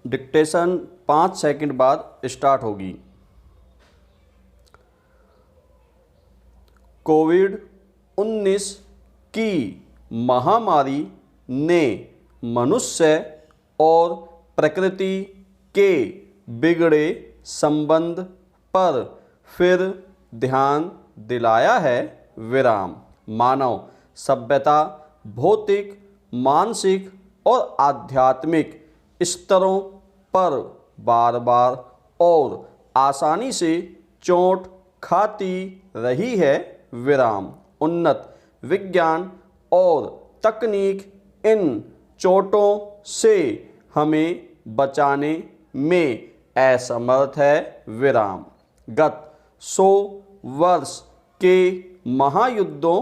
Dictation 5 second बाद start होगी। कोविड-19 की महामारी ने मनुष्य और प्रकृति के बिगड़े संबंध पर फिर ध्यान दिलाया है। विराम। मानव सभ्यता भौतिक, मानसिक और आध्यात्मिक स्तरों पर बार बार और आसानी से चोट खाती रही है। विराम। उन्नत विज्ञान और तकनीक इन चोटों से हमें बचाने में असमर्थ है। विराम। गत 100 वर्ष के महायुद्धों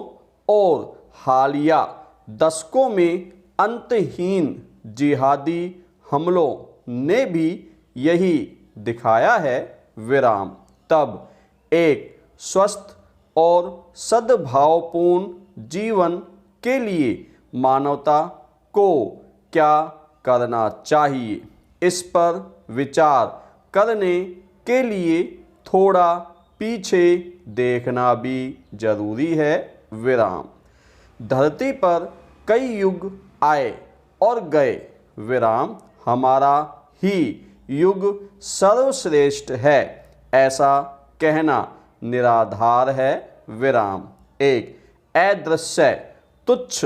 और हालिया दशकों में अंतहीन जिहादी हमलों ने भी यही दिखाया है। विराम। तब एक स्वस्थ और सद्भावपूर्ण जीवन के लिए मानवता को क्या करना चाहिए, इस पर विचार करने के लिए थोड़ा पीछे देखना भी जरूरी है। विराम। धरती पर कई युग आए और गए। विराम। हमारा ही युग सर्वश्रेष्ठ है, ऐसा कहना निराधार है। विराम। एक अदृश्य तुच्छ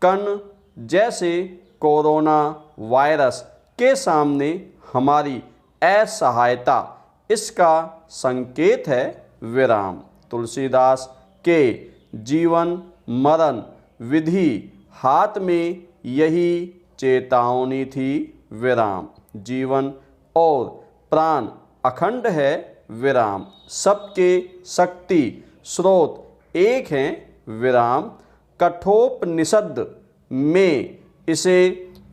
कण जैसे कोरोना वायरस के सामने हमारी असहायता इसका संकेत है। विराम। तुलसीदास के जीवन मरण विधि हाथ में यही चेतावनी थी। विराम। जीवन और प्राण अखंड है। विराम। सबके शक्ति स्रोत एक हैं। विराम। कठोपनिषद में इसे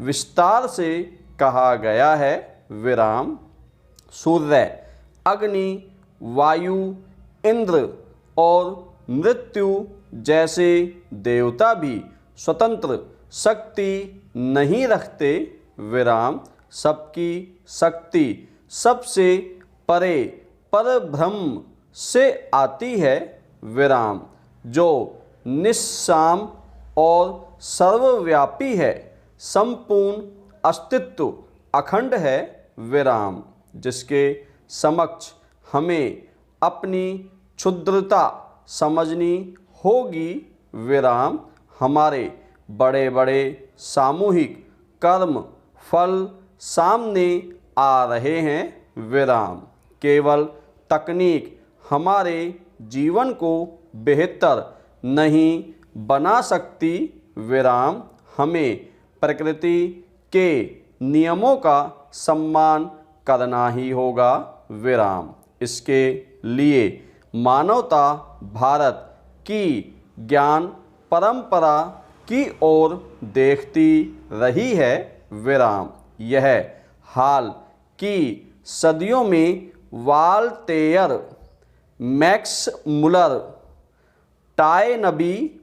विस्तार से कहा गया है। विराम। सूर्य, अग्नि, वायु, इंद्र और मृत्यु जैसे देवता भी स्वतंत्र शक्ति नहीं रखते। विराम। सबकी शक्ति सबसे परे परब्रह्म से आती है। विराम। जो निस्साम और सर्वव्यापी है, संपूर्ण अस्तित्व अखंड है। विराम। जिसके समक्ष हमें अपनी क्षुद्रता समझनी होगी। विराम। हमारे बड़े बड़े सामूहिक कर्म फल सामने आ रहे हैं। विराम। केवल तकनीक हमारे जीवन को बेहतर नहीं बना सकती। विराम। हमें प्रकृति के नियमों का सम्मान करना ही होगा। विराम। इसके लिए मानवता भारत की ज्ञान परंपरा की ओर देखती रही है। विराम। यह हाल की सदियों में वाल्तेयर, मैक्स मुलर, टायनबी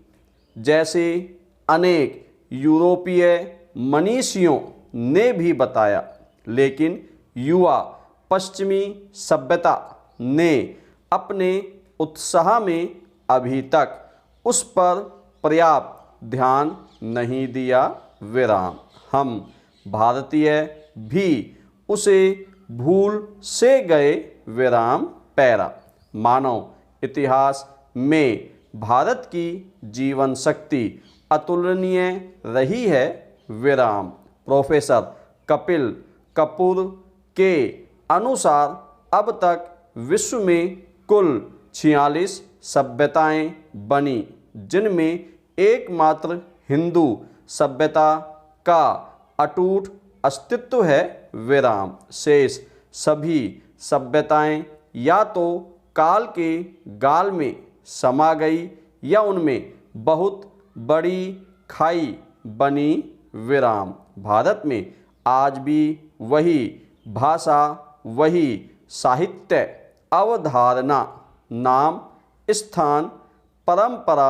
जैसे अनेक यूरोपीय मनीषियों ने भी बताया, लेकिन युवा पश्चिमी सभ्यता ने अपने उत्साह में अभी तक उस पर पर्याप्त ध्यान नहीं दिया। विराम। हम भारतीय भी उसे भूल से गए। विराम। पैरा। मानव इतिहास में भारत की जीवन शक्ति अतुलनीय रही है। विराम। प्रोफेसर कपिल कपूर के अनुसार अब तक विश्व में कुल 46 सभ्यताएं बनी, जिनमें एकमात्र हिंदू सभ्यता का अटूट अस्तित्व है। विराम। शेष सभी सभ्यताएं या तो काल के गाल में समा गई या उनमें बहुत बड़ी खाई बनी। विराम। भारत में आज भी वही भाषा, वही साहित्य, अवधारणा, नाम, स्थान, परंपरा,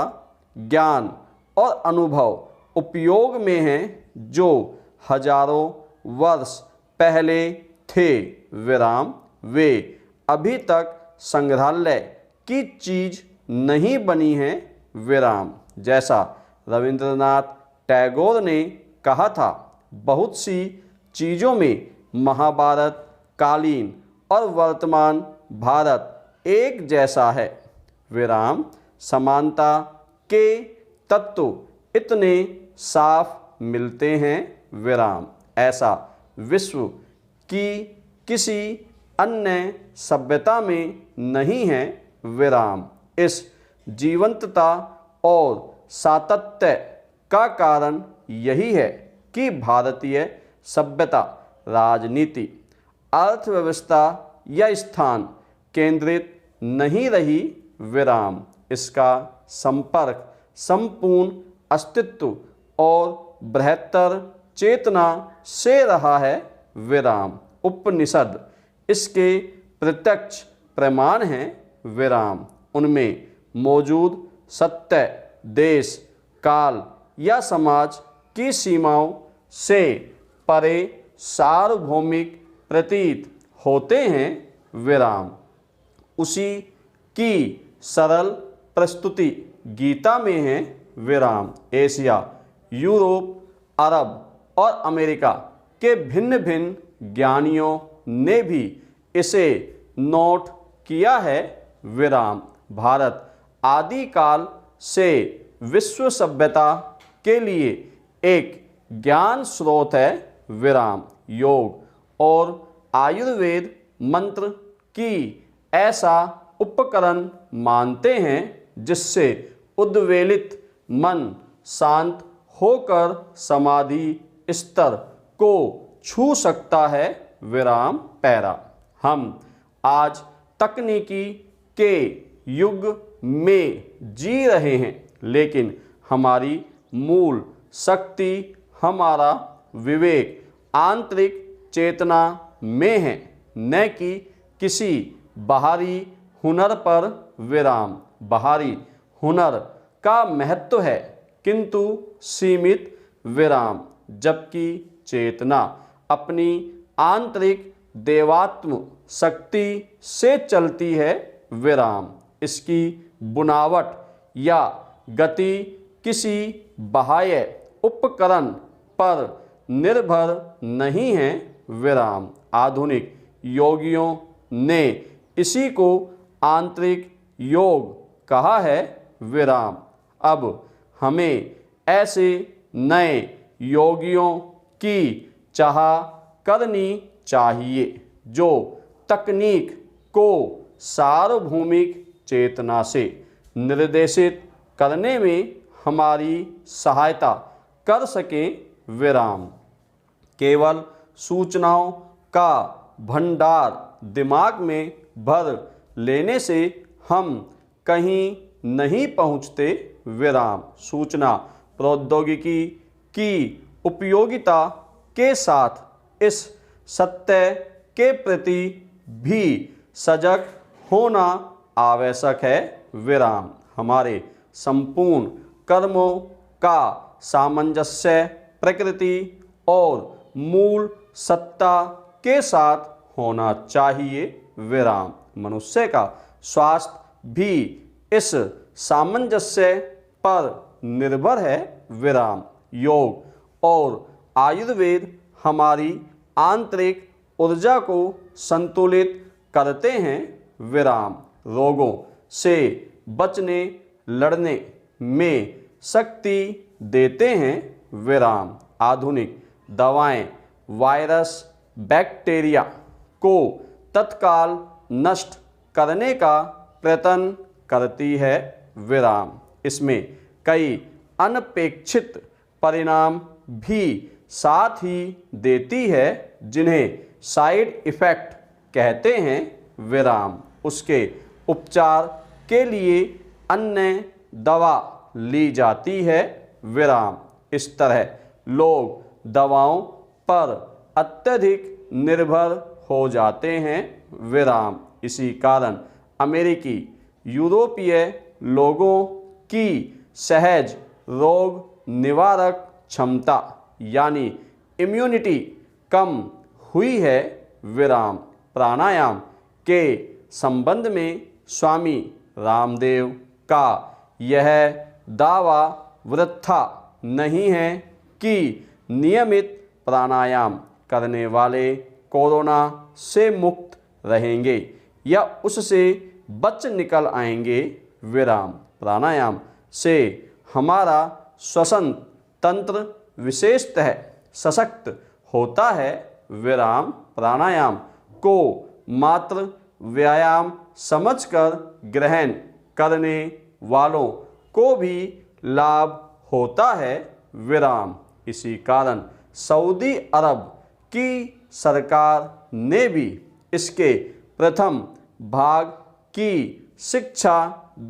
ज्ञान और अनुभव उपयोग में हैं, जो हजारों वर्ष पहले थे विराम वे अभी तक संग्रहालय की चीज नहीं बनी है विराम। जैसा रविंद्रनाथ टैगोर ने कहा था, बहुत सी चीज़ों में महाभारत कालीन और वर्तमान भारत एक जैसा है विराम। समानता के तत्व इतने साफ मिलते हैं विराम। ऐसा विश्व की किसी अन्य सभ्यता में नहीं है विराम। इस जीवंतता और सातत्य का कारण यही है कि भारतीय सभ्यता राजनीति अर्थव्यवस्था या स्थान केंद्रित नहीं रही विराम। इसका संपर्क संपूर्ण अस्तित्व और बृहत्तर चेतना से रहा है विराम। उपनिषद इसके प्रत्यक्ष प्रमाण हैं विराम। उनमें मौजूद सत्य देश काल या समाज की सीमाओं से परे सार्वभौमिक प्रतीत होते हैं विराम। उसी की सरल प्रस्तुति गीता में है विराम। एशिया यूरोप अरब और अमेरिका के भिन्न भिन्न ज्ञानियों ने भी इसे नोट किया है विराम। भारत आदिकाल से विश्व सभ्यता के लिए एक ज्ञान स्रोत है विराम। योग और आयुर्वेद मंत्र की ऐसा उपकरण मानते हैं जिससे उद्वेलित मन शांत होकर समाधि स्तर को छू सकता है विराम पैरा। हम आज तकनीकी के युग में जी रहे हैं, लेकिन हमारी मूल शक्ति हमारा विवेक आंतरिक चेतना में है, न कि किसी बाहरी हुनर पर विराम। बाहरी हुनर का महत्व है किंतु सीमित विराम, जबकि चेतना अपनी आंतरिक देवात्म शक्ति से चलती है विराम। इसकी बुनावट या गति किसी बाह्य उपकरण पर निर्भर नहीं है विराम। आधुनिक योगियों ने इसी को आंतरिक योग कहा है विराम। अब हमें ऐसे नए योगियों की चाह करनी चाहिए जो तकनीक को सार्वभौमिक चेतना से निर्देशित करने में हमारी सहायता कर सकें विराम। केवल सूचनाओं का भंडार दिमाग में भर लेने से हम कहीं नहीं पहुंचते विराम। सूचना प्रौद्योगिकी की उपयोगिता के साथ इस सत्य के प्रति भी सजग होना आवश्यक है विराम। हमारे संपूर्ण कर्मों का सामंजस्य प्रकृति और मूल सत्ता के साथ होना चाहिए विराम। मनुष्य का स्वास्थ्य भी इस सामंजस्य पर निर्भर है विराम। योग और आयुर्वेद हमारी आंतरिक ऊर्जा को संतुलित करते हैं विराम। रोगों से बचने लड़ने में शक्ति देते हैं विराम। आधुनिक दवाएं वायरस बैक्टीरिया को तत्काल नष्ट करने का प्रयत्न करती है विराम। इसमें कई अनपेक्षित परिणाम भी साथ ही देती है जिन्हें साइड इफ़ेक्ट कहते हैं विराम। उसके उपचार के लिए अन्य दवा ली जाती है विराम। इस तरह लोग दवाओं पर अत्यधिक निर्भर हो जाते हैं विराम। इसी कारण अमेरिकी यूरोपीय लोगों की सहज रोग निवारक क्षमता यानी इम्यूनिटी कम हुई है विराम। प्राणायाम के संबंध में स्वामी रामदेव का यह दावा वृथा नहीं है कि नियमित प्राणायाम करने वाले कोरोना से मुक्त रहेंगे या उससे बच निकल आएंगे विराम। प्राणायाम से हमारा श्वसन तंत्र विशेषतः सशक्त होता है विराम। प्राणायाम को मात्र व्यायाम समझकर ग्रहण करने वालों को भी लाभ होता है विराम। इसी कारण सऊदी अरब की सरकार ने भी इसके प्रथम भाग की शिक्षा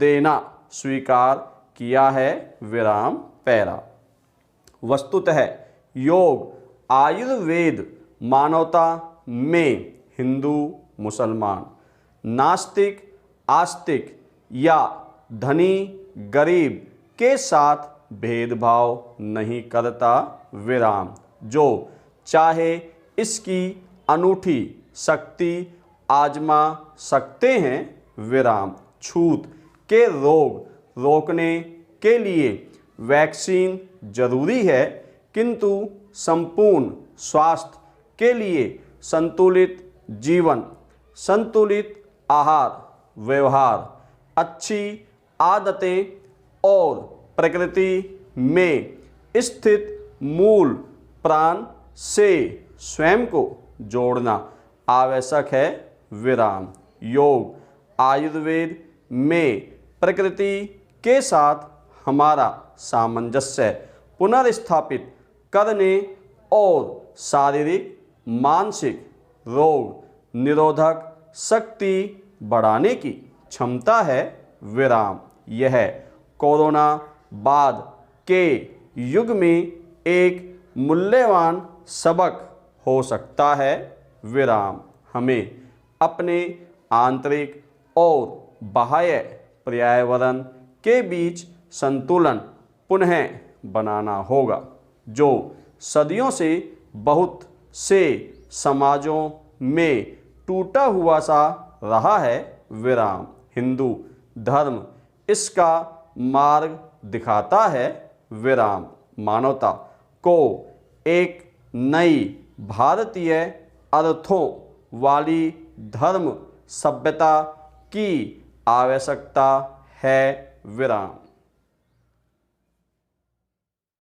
देना स्वीकार किया है विराम पैरा। वस्तुतः योग आयुर्वेद मानवता में हिंदू मुसलमान, नास्तिक आस्तिक या धनी गरीब के साथ भेदभाव नहीं करता विराम। जो चाहे इसकी अनूठी शक्ति आजमा सकते हैं विराम। छूत के रोग रोकने के लिए वैक्सीन जरूरी है, किंतु संपूर्ण स्वास्थ्य के लिए संतुलित जीवन, संतुलित आहार व्यवहार, अच्छी आदतें और प्रकृति में स्थित मूल प्राण से स्वयं को जोड़ना आवश्यक है विराम। योग आयुर्वेद में प्रकृति के साथ हमारा सामंजस्य पुनर्स्थापित करने और शारीरिक मानसिक रोग निरोधक शक्ति बढ़ाने की क्षमता है विराम। यह कोरोना बाद के युग में एक मूल्यवान सबक हो सकता है विराम। हमें अपने आंतरिक और बाह्य पर्यावरण के बीच संतुलन पुनः बनाना होगा, जो सदियों से बहुत से समाजों में टूटा हुआ सा रहा है विराम। हिंदू धर्म इसका मार्ग दिखाता है विराम। मानवता को एक नई भारतीय अर्थों वाली धर्म सभ्यता की आवश्यकता है विराम।